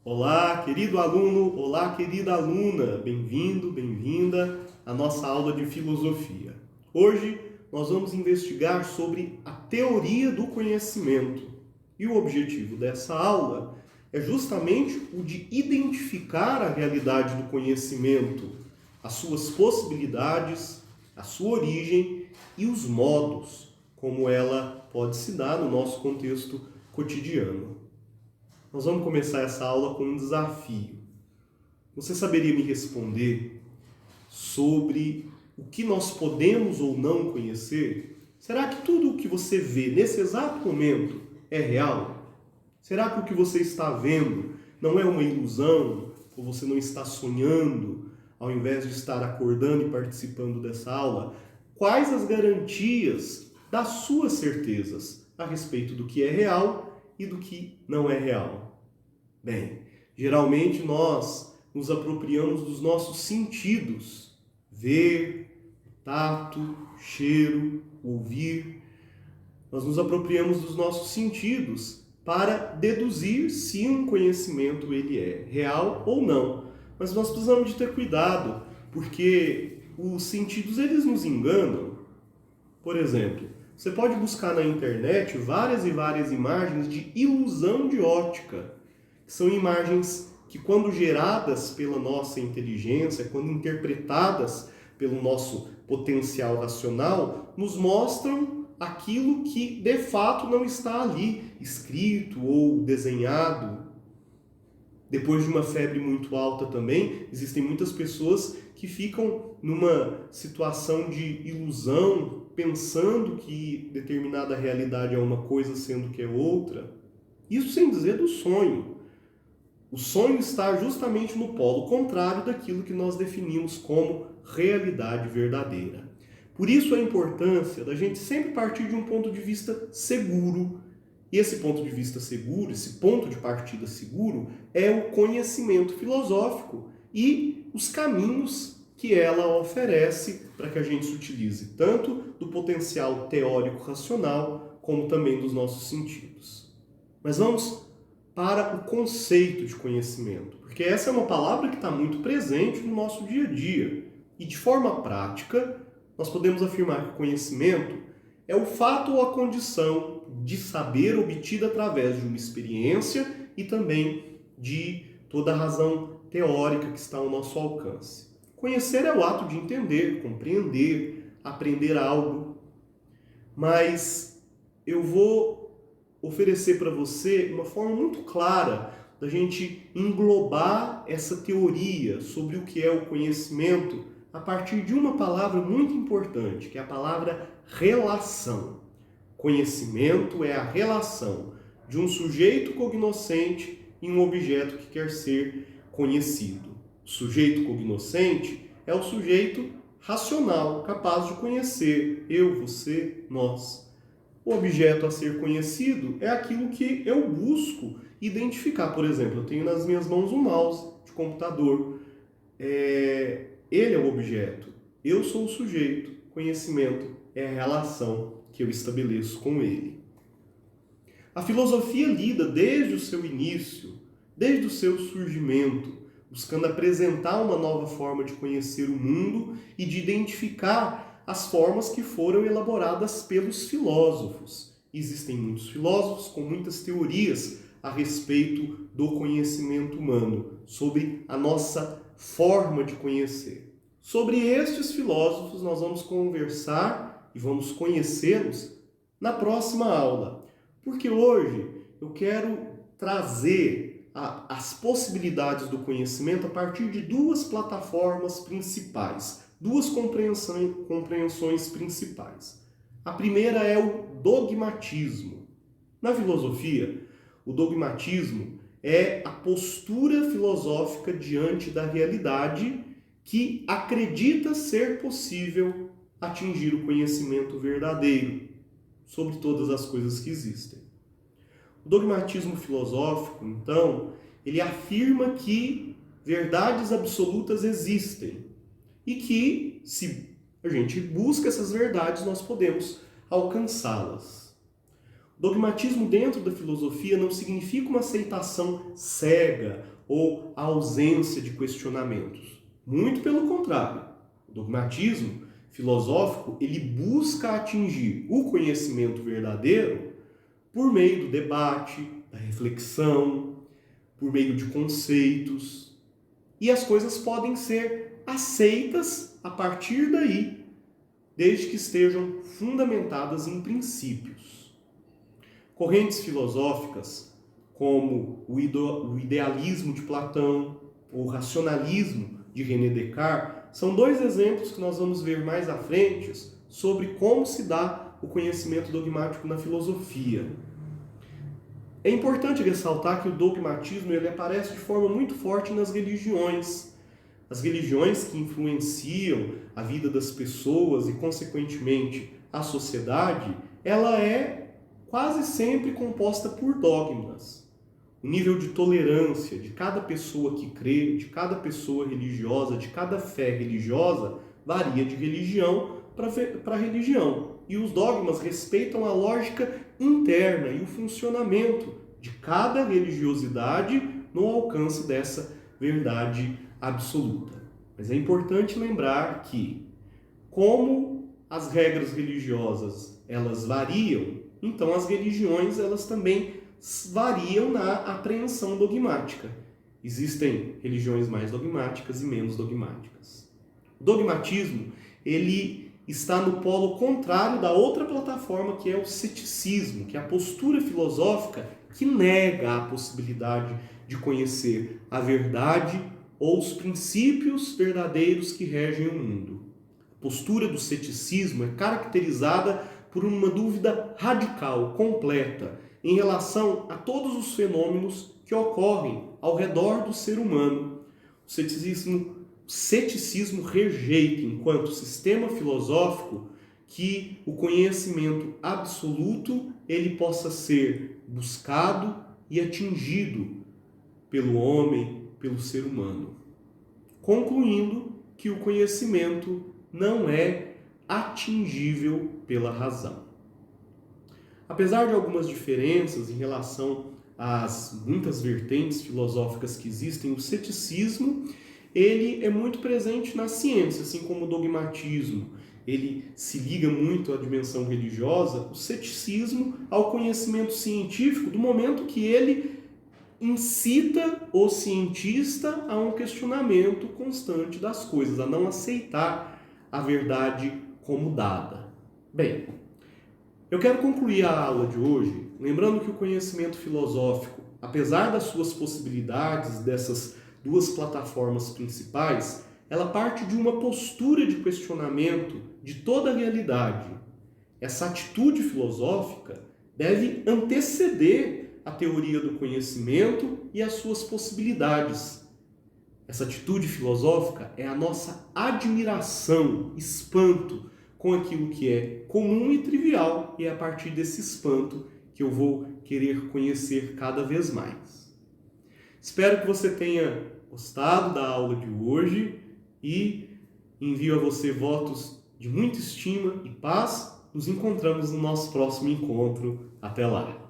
Olá, querido aluno, olá, querida aluna, bem-vindo, bem-vinda à nossa aula de filosofia. Hoje nós vamos investigar sobre a teoria do conhecimento e o objetivo dessa aula é justamente o de identificar a realidade do conhecimento, as suas possibilidades, a sua origem e os modos como ela pode se dar no nosso contexto cotidiano. Nós vamos começar essa aula com um desafio. Você saberia me responder sobre o que nós podemos ou não conhecer? Será que tudo o que você vê nesse exato momento é real? Será que o que você está vendo não é uma ilusão? Ou você não está sonhando ao invés de estar acordando e participando dessa aula? Quais as garantias das suas certezas a respeito do que é real e do que não é real? Bem, geralmente nós nos apropriamos dos nossos sentidos: ver, tato, cheiro, ouvir. Nós nos apropriamos dos nossos sentidos para deduzir se um conhecimento ele é real ou não. Mas nós precisamos de ter cuidado, porque os sentidos eles nos enganam. Por exemplo, você pode buscar na internet várias e várias imagens de ilusão de ótica. São imagens que, quando geradas pela nossa inteligência, quando interpretadas pelo nosso potencial racional, nos mostram aquilo que de fato não está ali, escrito ou desenhado. Depois de uma febre muito alta também, existem muitas pessoas que ficam numa situação de ilusão, pensando que determinada realidade é uma coisa, sendo que é outra. Isso sem dizer do sonho. O sonho está justamente no polo contrário daquilo que nós definimos como realidade verdadeira. Por isso a importância da gente sempre partir de um ponto de vista seguro. E esse ponto de vista seguro, esse ponto de partida seguro, é o conhecimento filosófico e os caminhos que ela oferece para que a gente se utilize tanto do potencial teórico racional como também dos nossos sentidos. Mas vamos para o conceito de conhecimento, porque essa é uma palavra que está muito presente no nosso dia a dia. E de forma prática, nós podemos afirmar que o conhecimento é o fato ou a condição de saber obtida através de uma experiência e também de toda a razão teórica que está ao nosso alcance. Conhecer é o ato de entender, compreender, aprender algo, mas eu vou oferecer para você uma forma muito clara da gente englobar essa teoria sobre o que é o conhecimento a partir de uma palavra muito importante, que é a palavra relação. Conhecimento é a relação de um sujeito cognoscente e um objeto que quer ser conhecido. O sujeito cognoscente é o sujeito racional, capaz de conhecer eu, você, nós. O objeto a ser conhecido é aquilo que eu busco identificar. Por exemplo, eu tenho nas minhas mãos um mouse de computador. Ele é o objeto. Eu sou o sujeito. Conhecimento é a relação que eu estabeleço com ele. A filosofia lida desde o seu início, desde o seu surgimento, buscando apresentar uma nova forma de conhecer o mundo e de identificar as formas que foram elaboradas pelos filósofos. Existem muitos filósofos com muitas teorias a respeito do conhecimento humano, sobre a nossa forma de conhecer. Sobre estes filósofos nós vamos conversar e vamos conhecê-los na próxima aula, porque hoje eu quero trazer as possibilidades do conhecimento a partir de duas plataformas principais. Duas compreensões principais. A primeira é o dogmatismo. Na filosofia, o dogmatismo é a postura filosófica diante da realidade que acredita ser possível atingir o conhecimento verdadeiro sobre todas as coisas que existem. O dogmatismo filosófico, então, ele afirma que verdades absolutas existem e que, se a gente busca essas verdades, nós podemos alcançá-las. O Dogmatismo dentro da filosofia não significa uma aceitação cega ou a ausência de questionamentos. Muito pelo contrário. O dogmatismo filosófico, ele busca atingir o conhecimento verdadeiro por meio do debate, da reflexão, por meio de conceitos. E as coisas podem ser aceitas a partir daí, desde que estejam fundamentadas em princípios. Correntes filosóficas, como o idealismo de Platão ou o racionalismo de René Descartes, são dois exemplos que nós vamos ver mais à frente sobre como se dá o conhecimento dogmático na filosofia. É importante ressaltar que o dogmatismo ele aparece de forma muito forte nas religiões. As religiões que influenciam a vida das pessoas e, consequentemente, a sociedade, ela é quase sempre composta por dogmas. O nível de tolerância de cada pessoa que crê, de cada pessoa religiosa, de cada fé religiosa, varia de religião para religião. E os dogmas respeitam a lógica interna e o funcionamento de cada religiosidade no alcance dessa verdade absoluta. Mas é importante lembrar que, como as regras religiosas elas variam, então as religiões elas também variam na apreensão dogmática. Existem religiões mais dogmáticas e menos dogmáticas. O dogmatismo, ele está no polo contrário da outra plataforma, que é o ceticismo, que é a postura filosófica que nega a possibilidade de conhecer a verdade ou os princípios verdadeiros que regem o mundo. A postura do ceticismo é caracterizada por uma dúvida radical, completa, em relação a todos os fenômenos que ocorrem ao redor do ser humano. O ceticismo rejeita, enquanto sistema filosófico, que o conhecimento absoluto ele possa ser buscado e atingido pelo homem, pelo ser humano. Concluindo que o conhecimento não é atingível pela razão. Apesar de algumas diferenças em relação às muitas vertentes filosóficas que existem, o ceticismo ele é muito presente na ciência, assim como o dogmatismo. Ele se liga muito à dimensão religiosa, o ceticismo ao conhecimento científico, do momento que ele incita o cientista a um questionamento constante das coisas, a não aceitar a verdade como dada. Bem, eu quero concluir a aula de hoje lembrando que o conhecimento filosófico, apesar das suas possibilidades, dessas duas plataformas principais, ela parte de uma postura de questionamento de toda a realidade. Essa atitude filosófica deve anteceder a teoria do conhecimento e as suas possibilidades. Essa atitude filosófica é a nossa admiração, espanto com aquilo que é comum e trivial, e é a partir desse espanto que eu vou querer conhecer cada vez mais. Espero que você tenha gostado da aula de hoje e envio a você votos de muita estima e paz. Nos encontramos no nosso próximo encontro. Até lá!